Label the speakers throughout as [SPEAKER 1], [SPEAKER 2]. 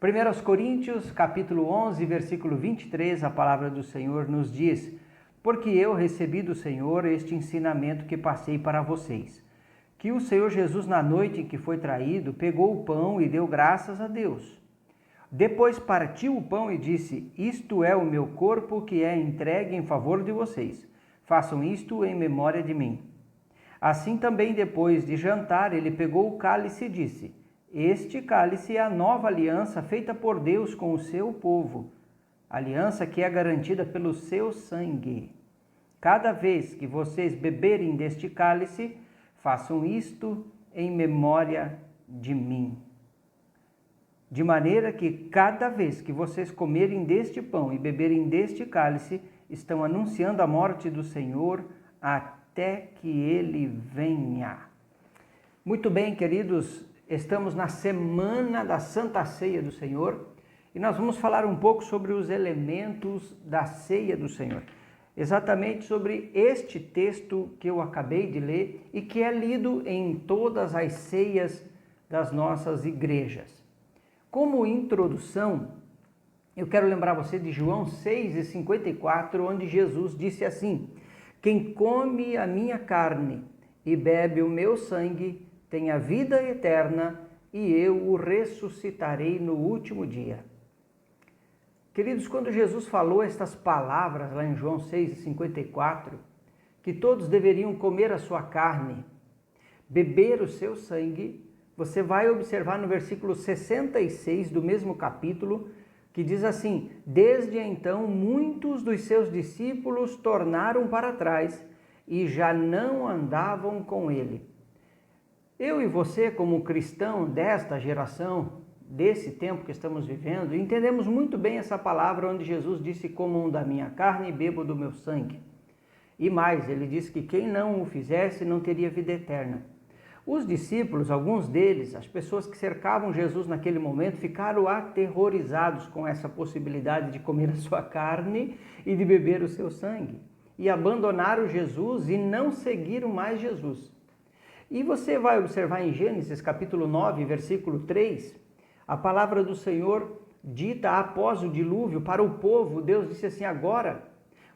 [SPEAKER 1] 1 Coríntios, capítulo 11, versículo 23, a palavra do Senhor nos diz: porque eu recebi do Senhor este ensinamento que passei para vocês, que o Senhor Jesus, na noite em que foi traído, pegou o pão e deu graças a Deus. Depois partiu o pão e disse: isto é o meu corpo que é entregue em favor de vocês. Façam isto em memória de mim. Assim também, depois de jantar, ele pegou o cálice e disse: este cálice é a nova aliança feita por Deus com o seu povo, aliança que é garantida pelo seu sangue. Cada vez que vocês beberem deste cálice, façam isto em memória de mim. De maneira que cada vez que vocês comerem deste pão e beberem deste cálice, estão anunciando a morte do Senhor até que ele venha. Muito bem, queridos, estamos na semana da Santa Ceia do Senhor e nós vamos falar um pouco sobre os elementos da Ceia do Senhor. Exatamente sobre este texto que eu acabei de ler e que é lido em todas as ceias das nossas igrejas. Como introdução, eu quero lembrar você de João 6,54, onde Jesus disse assim: quem come a minha carne e bebe o meu sangue tem a vida eterna e eu o ressuscitarei no último dia. Queridos, quando Jesus falou estas palavras lá em João 6,54, que todos deveriam comer a sua carne, beber o seu sangue, você vai observar no versículo 66 do mesmo capítulo, que diz assim: desde então muitos dos seus discípulos tornaram para trás e já não andavam com ele. Eu e você, como cristão desta geração, desse tempo que estamos vivendo, entendemos muito bem essa palavra onde Jesus disse: comam da minha carne e bebam do meu sangue. E mais, ele disse que quem não o fizesse não teria vida eterna. Os discípulos, alguns deles, as pessoas que cercavam Jesus naquele momento, ficaram aterrorizados com essa possibilidade de comer a sua carne e de beber o seu sangue. E abandonaram Jesus e não seguiram mais Jesus. E você vai observar em Gênesis capítulo 9, versículo 3, a palavra do Senhor dita após o dilúvio para o povo. Deus disse assim: agora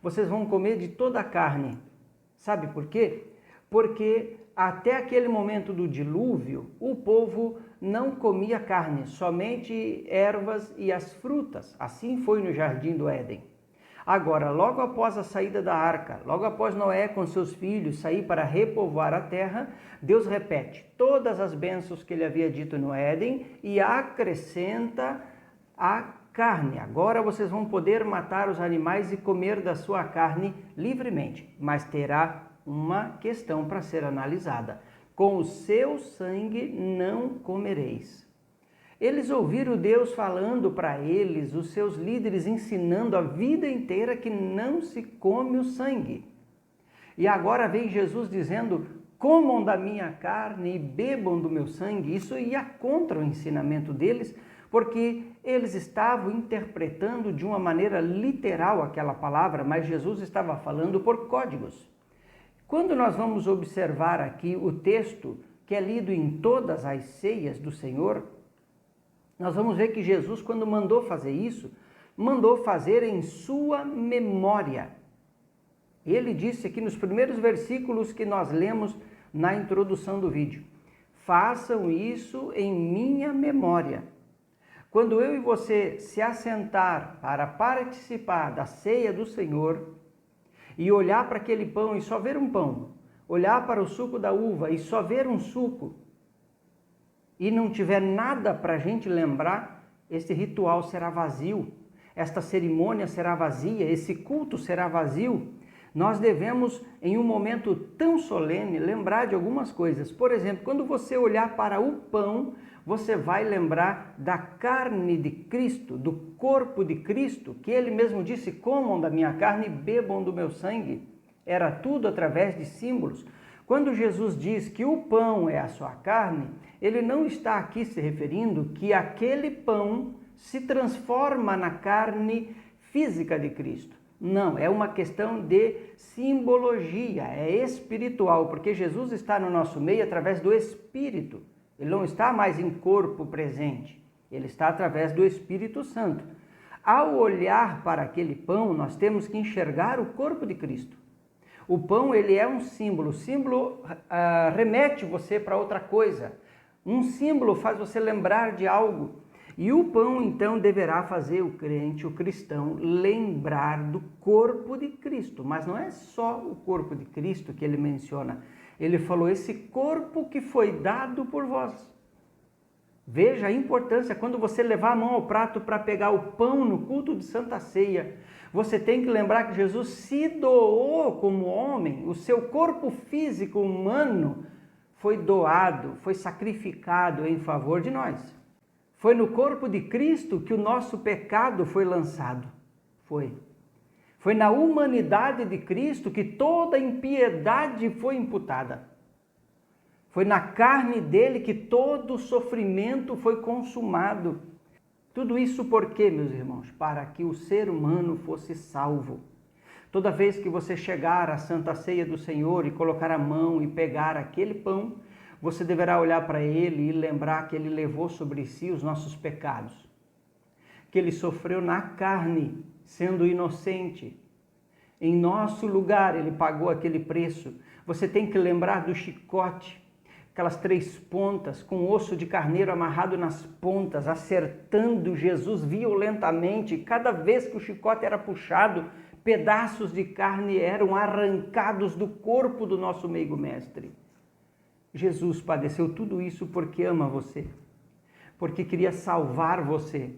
[SPEAKER 1] vocês vão comer de toda a carne. Sabe por quê? Porque até aquele momento do dilúvio, o povo não comia carne, somente ervas e as frutas. Assim foi no jardim do Éden. Agora, logo após a saída da arca, logo após Noé com seus filhos sair para repovoar a terra, Deus repete todas as bênçãos que ele havia dito no Éden e acrescenta a carne. Agora vocês vão poder matar os animais e comer da sua carne livremente, mas terá uma questão para ser analisada: com o seu sangue não comereis. Eles ouviram Deus falando para eles, os seus líderes ensinando a vida inteira que não se come o sangue. E agora vem Jesus dizendo: comam da minha carne e bebam do meu sangue. Isso ia contra o ensinamento deles, porque eles estavam interpretando de uma maneira literal aquela palavra, mas Jesus estava falando por códigos. Quando nós vamos observar aqui o texto que é lido em todas as ceias do Senhor, nós vamos ver que Jesus, quando mandou fazer isso, mandou fazer em sua memória. Ele disse aqui nos primeiros versículos que nós lemos na introdução do vídeo: façam isso em minha memória. Quando eu e você se assentar para participar da ceia do Senhor, e olhar para aquele pão e só ver um pão, olhar para o suco da uva e só ver um suco, e não tiver nada para a gente lembrar, esse ritual será vazio, esta cerimônia será vazia, esse culto será vazio. Nós devemos, em um momento tão solene, lembrar de algumas coisas. Por exemplo, quando você olhar para o pão, você vai lembrar da carne de Cristo, do corpo de Cristo, que ele mesmo disse: comam da minha carne e bebam do meu sangue. Era tudo através de símbolos. Quando Jesus diz que o pão é a sua carne, ele não está aqui se referindo que aquele pão se transforma na carne física de Cristo. Não, é uma questão de simbologia, é espiritual, porque Jesus está no nosso meio através do Espírito. Ele não está mais em corpo presente. Ele está através do Espírito Santo. Ao olhar para aquele pão, nós temos que enxergar o corpo de Cristo. O pão, ele é um símbolo. O símbolo remete você para outra coisa. Um símbolo faz você lembrar de algo. E o pão, então, deverá fazer o crente, o cristão, lembrar do corpo de Cristo. Mas não é só o corpo de Cristo que ele menciona. Ele falou, esse corpo que foi dado por vós. Veja a importância, quando você levar a mão ao prato para pegar o pão no culto de Santa Ceia, você tem que lembrar que Jesus se doou como homem, o seu corpo físico humano foi doado, foi sacrificado em favor de nós. Foi no corpo de Cristo que o nosso pecado foi lançado. Foi na humanidade de Cristo que toda impiedade foi imputada. Foi na carne dele que todo o sofrimento foi consumado. Tudo isso por quê, meus irmãos? Para que o ser humano fosse salvo. Toda vez que você chegar à Santa Ceia do Senhor e colocar a mão e pegar aquele pão, você deverá olhar para ele e lembrar que ele levou sobre si os nossos pecados. Que ele sofreu na carne, sendo inocente. Em nosso lugar ele pagou aquele preço. Você tem que lembrar do chicote, aquelas 3 pontas, com osso de carneiro amarrado nas pontas, acertando Jesus violentamente. Cada vez que o chicote era puxado, pedaços de carne eram arrancados do corpo do nosso meigo mestre. Jesus padeceu tudo isso porque ama você, porque queria salvar você.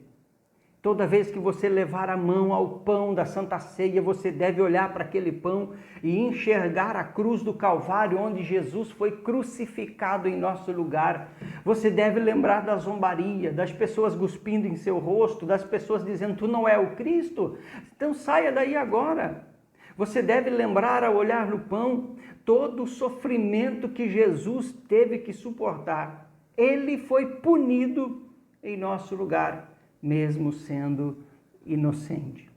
[SPEAKER 1] Toda vez que você levar a mão ao pão da Santa Ceia, você deve olhar para aquele pão e enxergar a cruz do Calvário, onde Jesus foi crucificado em nosso lugar. Você deve lembrar da zombaria, das pessoas cuspindo em seu rosto, das pessoas dizendo, tu não é o Cristo? Então saia daí agora. Você deve lembrar, ao olhar no pão, todo o sofrimento que Jesus teve que suportar. Ele foi punido em nosso lugar, mesmo sendo inocente.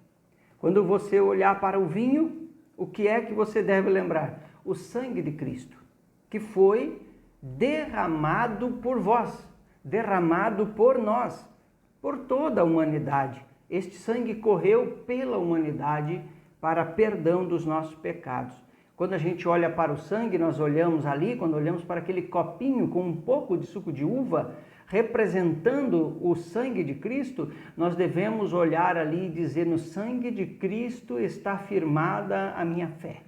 [SPEAKER 1] Quando você olhar para o vinho, o que é que você deve lembrar? O sangue de Cristo, que foi derramado por vós, derramado por nós, por toda a humanidade. Este sangue correu pela humanidade para perdão dos nossos pecados. Quando a gente olha para o sangue, nós olhamos ali, quando olhamos para aquele copinho com um pouco de suco de uva, representando o sangue de Cristo, nós devemos olhar ali e dizer, no sangue de Cristo está firmada a minha fé.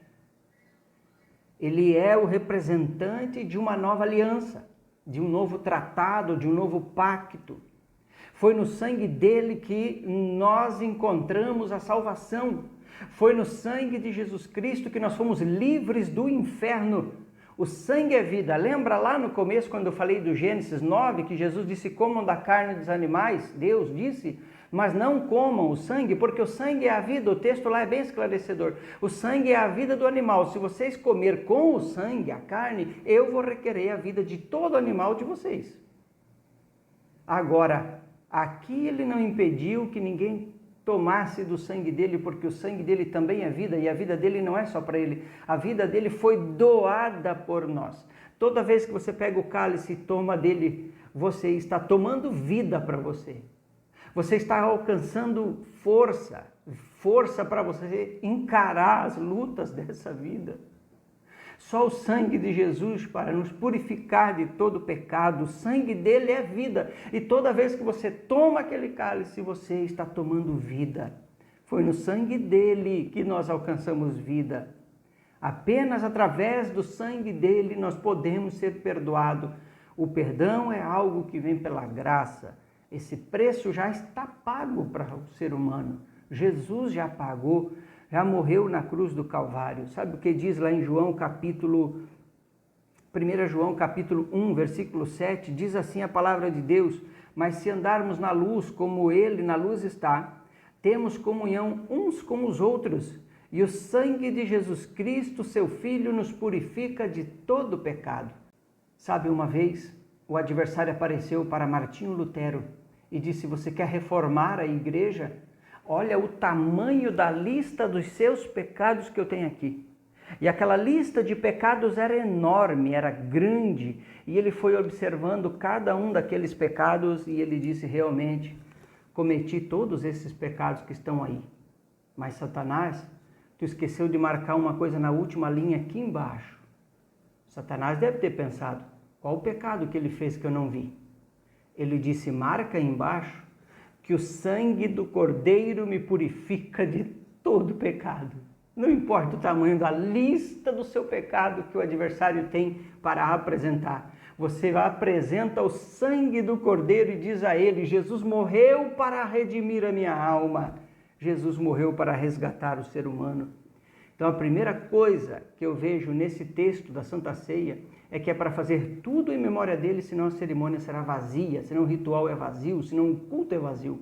[SPEAKER 1] Ele é o representante de uma nova aliança, de um novo tratado, de um novo pacto. Foi no sangue dele que nós encontramos a salvação. Foi no sangue de Jesus Cristo que nós fomos livres do inferno. O sangue é vida. Lembra lá no começo, quando eu falei do Gênesis 9, que Jesus disse, comam da carne dos animais? Deus disse, mas não comam o sangue, porque o sangue é a vida. O texto lá é bem esclarecedor. O sangue é a vida do animal. Se vocês comer com o sangue, a carne, eu vou requerer a vida de todo animal de vocês. Agora, aqui ele não impediu que ninguém tomasse do sangue dele, porque o sangue dele também é vida, e a vida dele não é só para ele, a vida dele foi doada por nós. Toda vez que você pega o cálice e toma dele, você está tomando vida para você. Você está alcançando força para você encarar as lutas dessa vida. Só o sangue de Jesus para nos purificar de todo pecado. O sangue dele é vida. E toda vez que você toma aquele cálice, você está tomando vida. Foi no sangue dele que nós alcançamos vida. Apenas através do sangue dele nós podemos ser perdoados. O perdão é algo que vem pela graça. Esse preço já está pago para o ser humano. Jesus já pagou, já morreu na cruz do Calvário. Sabe o que diz lá em 1 João capítulo 1, versículo 7? Diz assim a palavra de Deus, mas se andarmos na luz como ele na luz está, temos comunhão uns com os outros, e o sangue de Jesus Cristo, seu Filho, nos purifica de todo pecado. Sabe, uma vez o adversário apareceu para Martinho Lutero e disse, você quer reformar a igreja? Olha o tamanho da lista dos seus pecados que eu tenho aqui. E aquela lista de pecados era enorme, era grande, e ele foi observando cada um daqueles pecados e ele disse: realmente, cometi todos esses pecados que estão aí. Mas Satanás, tu esqueceu de marcar uma coisa na última linha aqui embaixo. Satanás deve ter pensado: qual o pecado que ele fez que eu não vi? Ele disse: marca aí embaixo que o sangue do Cordeiro me purifica de todo pecado. Não importa o tamanho da lista do seu pecado que o adversário tem para apresentar. Você apresenta o sangue do Cordeiro e diz a ele: Jesus morreu para redimir a minha alma. Jesus morreu para resgatar o ser humano. Então a primeira coisa que eu vejo nesse texto da Santa Ceia é que é para fazer tudo em memória dele, senão a cerimônia será vazia, senão o ritual é vazio, senão o culto é vazio.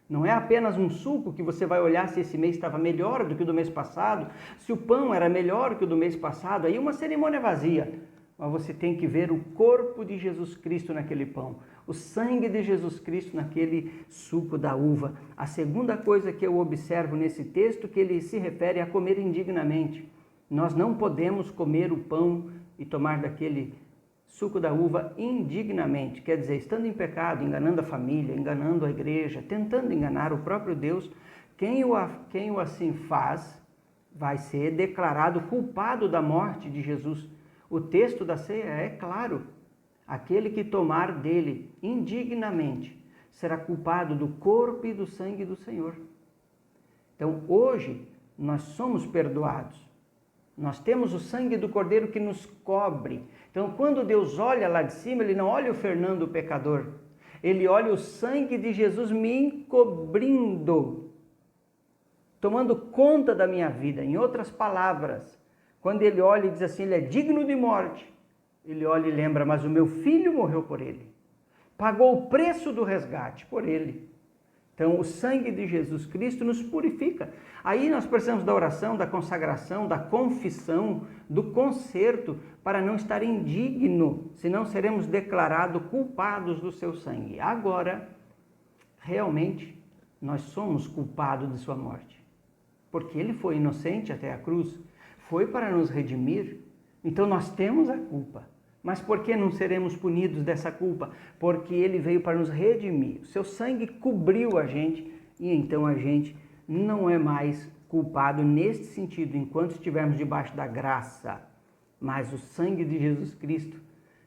[SPEAKER 1] Não é apenas um suco que você vai olhar se esse mês estava melhor do que o do mês passado, se o pão era melhor que o do mês passado, aí uma cerimônia vazia. Mas você tem que ver o corpo de Jesus Cristo naquele pão, o sangue de Jesus Cristo naquele suco da uva. A segunda coisa que eu observo nesse texto, que ele se refere a comer indignamente. Nós não podemos comer o pão e tomar daquele suco da uva indignamente, quer dizer, estando em pecado, enganando a família, enganando a igreja, tentando enganar o próprio Deus. Quem o assim faz vai ser declarado culpado da morte de Jesus. O texto da ceia é claro: aquele que tomar dele indignamente será culpado do corpo e do sangue do Senhor. Então hoje nós somos perdoados. Nós temos o sangue do Cordeiro que nos cobre. Então, quando Deus olha lá de cima, Ele não olha o Fernando o pecador. Ele olha o sangue de Jesus me encobrindo, tomando conta da minha vida. Em outras palavras, quando Ele olha e diz assim: Ele é digno de morte, Ele olha e lembra: mas o meu filho morreu por Ele. Pagou o preço do resgate por Ele. Então, o sangue de Jesus Cristo nos purifica. Aí nós precisamos da oração, da consagração, da confissão, do conserto, para não estar indigno, senão seremos declarados culpados do seu sangue. Agora, realmente, nós somos culpados de sua morte, porque ele foi inocente até a cruz, foi para nos redimir, então nós temos a culpa. Mas por que não seremos punidos dessa culpa? Porque ele veio para nos redimir. O seu sangue cobriu a gente e então a gente não é mais culpado neste sentido, enquanto estivermos debaixo da graça. Mas o sangue de Jesus Cristo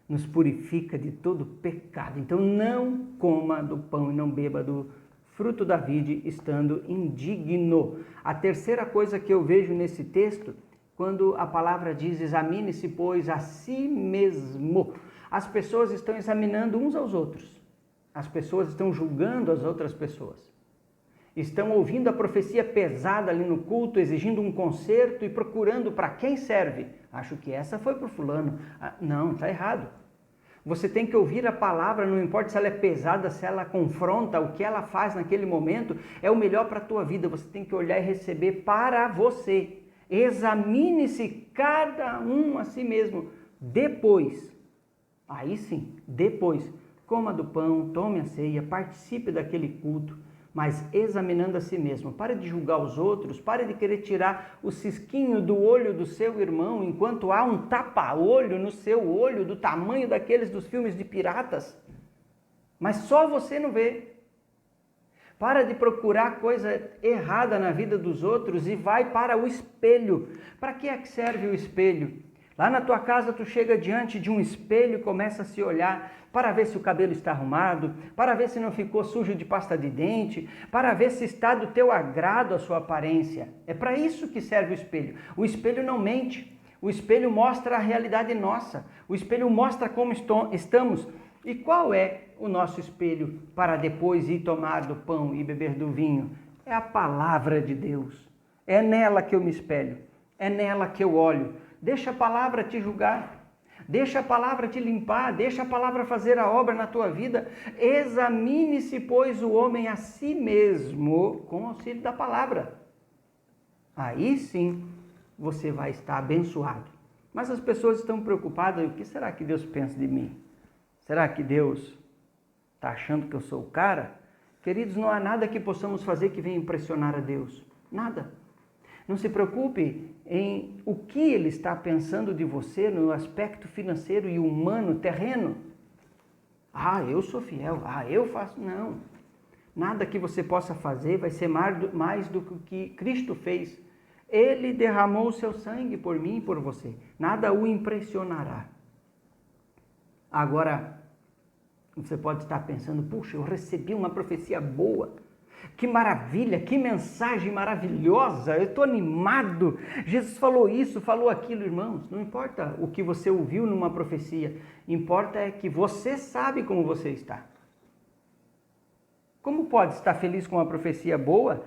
[SPEAKER 1] nos purifica de todo pecado. Então não coma do pão e não beba do fruto da vide estando indigno. A terceira coisa que eu vejo nesse texto, quando a palavra diz: examine-se, pois, a si mesmo. As pessoas estão examinando uns aos outros. As pessoas estão julgando as outras pessoas. Estão ouvindo a profecia pesada ali no culto, exigindo um conserto e procurando para quem serve. Acho que essa foi para o fulano. Não, está errado. Você tem que ouvir a palavra, não importa se ela é pesada, se ela confronta, o que ela faz naquele momento é o melhor para a tua vida. Você tem que olhar e receber para você. Examine-se cada um a si mesmo. Depois, aí sim, depois, coma do pão, tome a ceia, participe daquele culto, mas examinando a si mesmo. Pare de julgar os outros, pare de querer tirar o cisquinho do olho do seu irmão, enquanto há um tapa-olho no seu olho do tamanho daqueles dos filmes de piratas. Mas só você não vê. Para de procurar coisa errada na vida dos outros e vai para o espelho. Para que é que serve o espelho? Lá na tua casa tu chega diante de um espelho e começa a se olhar para ver se o cabelo está arrumado, para ver se não ficou sujo de pasta de dente, para ver se está do teu agrado a sua aparência. É para isso que serve o espelho. O espelho não mente. O espelho mostra a realidade nossa. O espelho mostra como estamos. E qual é o nosso espelho para depois ir tomar do pão e beber do vinho? É a palavra de Deus. É nela que eu me espelho. É nela que eu olho. Deixa a palavra te julgar. Deixa a palavra te limpar. Deixa a palavra fazer a obra na tua vida. Examine-se, pois, o homem a si mesmo com o auxílio da palavra. Aí sim você vai estar abençoado. Mas as pessoas estão preocupadas. O que será que Deus pensa de mim? Será que Deus está achando que eu sou o cara? Queridos, não há nada que possamos fazer que venha impressionar a Deus. Nada. Não se preocupe em o que ele está pensando de você no aspecto financeiro e humano, terreno. Ah, eu sou fiel. Ah, eu faço. Não. Nada que você possa fazer vai ser mais do que Cristo fez. Ele derramou o seu sangue por mim e por você. Nada o impressionará. Agora, você pode estar pensando, puxa, eu recebi uma profecia boa. Que maravilha, que mensagem maravilhosa, eu estou animado. Jesus falou isso, falou aquilo, irmãos. Não importa o que você ouviu numa profecia, importa é que você sabe como você está. Como pode estar feliz com uma profecia boa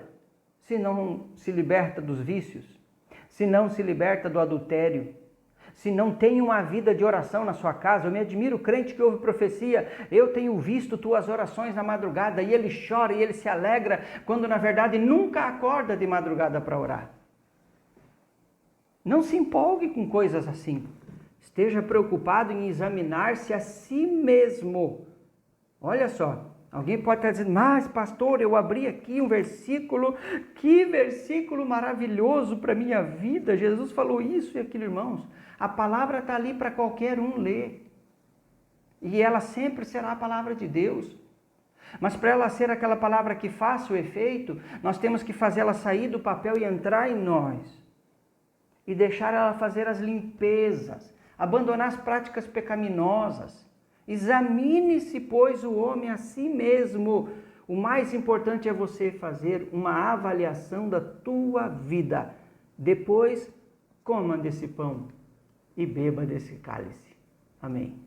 [SPEAKER 1] se não se liberta dos vícios, se não se liberta do adultério, se não tem uma vida de oração na sua casa? Eu me admiro o crente que ouve profecia, eu tenho visto tuas orações na madrugada, e ele chora e ele se alegra, quando na verdade nunca acorda de madrugada para orar. Não se empolgue com coisas assim. Esteja preocupado em examinar-se a si mesmo. Olha só, alguém pode estar dizendo, mas pastor, eu abri aqui um versículo, que versículo maravilhoso para a minha vida, Jesus falou isso e aquilo, irmãos. A palavra está ali para qualquer um ler. E ela sempre será a palavra de Deus. Mas para ela ser aquela palavra que faça o efeito, nós temos que fazer ela sair do papel e entrar em nós. E deixar ela fazer as limpezas, abandonar as práticas pecaminosas. Examine-se, pois, o homem a si mesmo. O mais importante é você fazer uma avaliação da tua vida. Depois, coma desse pão e beba desse cálice. Amém.